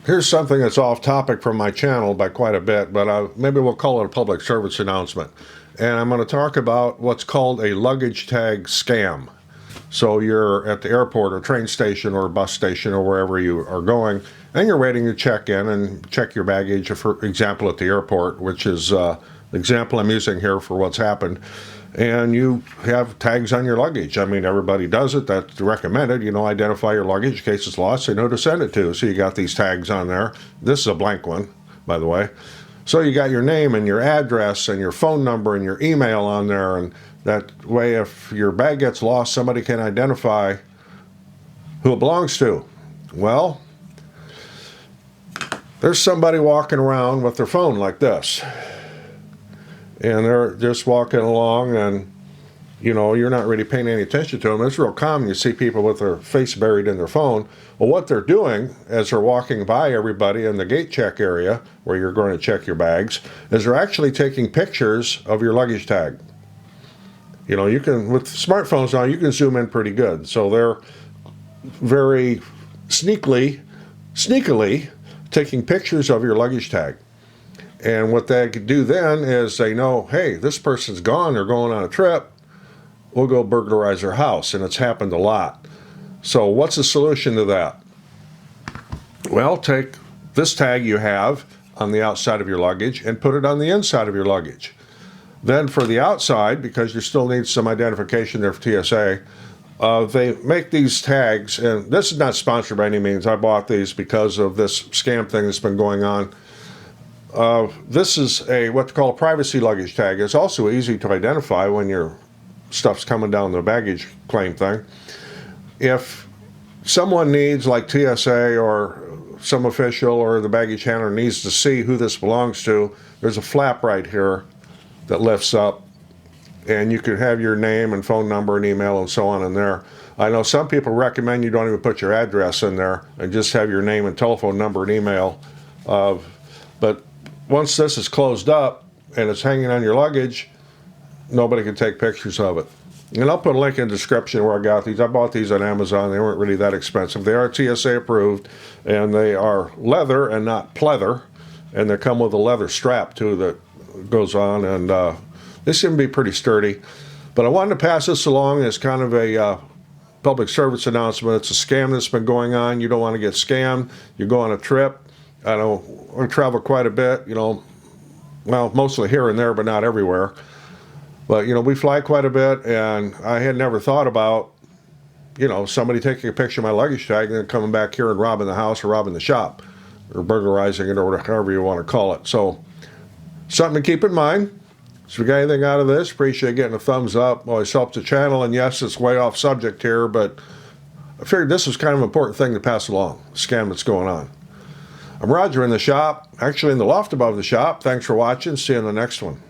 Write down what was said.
Here's something that's off topic from my channel by quite a bit, but maybe we'll call it a public service announcement. And I'm going to talk about what's called a luggage tag scam. So you're at the airport or train station or bus station or wherever you are going, and you're waiting to check in and check your baggage, for example, at the airport, which is the example I'm using here for what's happened. And you have tags on your luggage. I mean, everybody does it. That's recommended. Identify your luggage in case it's lost. They know who to send it to. So you got these tags on there. This is a blank one, by the way. So you got your name and your address and your phone number and your email on there. And that way, if your bag gets lost, somebody can identify who it belongs to. Well, there's somebody walking around with their phone like this. And they're just walking along, and you're not really paying any attention to them. It's real common. You see people with their face buried in their phone. Well, what they're doing as they're walking by everybody in the gate check area where you're going to check your bags is they're actually taking pictures of your luggage tag. You can, with smartphones now, you can zoom in pretty good. So they're very sneakily taking pictures of your luggage tag. And what they could do then is they know, hey, this person's gone, they're going on a trip, we'll go burglarize their house. And it's happened a lot. So what's the solution to that? Well, take this tag you have on the outside of your luggage and put it on the inside of your luggage. Then for the outside, because you still need some identification there for TSA, they make these tags, and this is not sponsored by any means. I bought these because of this scam thing that's been going on. This is what they call a privacy luggage tag. It's also easy to identify when your stuff's coming down the baggage claim thing. If someone needs, like TSA or some official or the baggage handler needs to see who this belongs to, there's a flap right here that lifts up, and you could have your name and phone number and email and so on in there. I know some people recommend you don't even put your address in there and just have your name and telephone number and email. But once this is closed up and it's hanging on your luggage, nobody can take pictures of it. And I'll put a link in the description where I got these. I bought these on Amazon. They weren't really that expensive. They are TSA approved, and they are leather and not pleather. And they come with a leather strap, too, that goes on. And they seem to be pretty sturdy. But I wanted to pass this along as kind of a public service announcement. It's a scam that's been going on. You don't want to get scammed. You go on a trip. I travel quite a bit, well, mostly here and there, but not everywhere. But, we fly quite a bit, and I had never thought about, somebody taking a picture of my luggage tag and then coming back here and robbing the house or robbing the shop or burglarizing it or however you want to call it. So, something to keep in mind. So if you got anything out of this, appreciate getting a thumbs up. Always helps the channel, and yes, it's way off subject here, but I figured this was kind of an important thing to pass along, the scam that's going on. I'm Roger in the shop, actually in the loft above the shop. Thanks for watching. See you in the next one.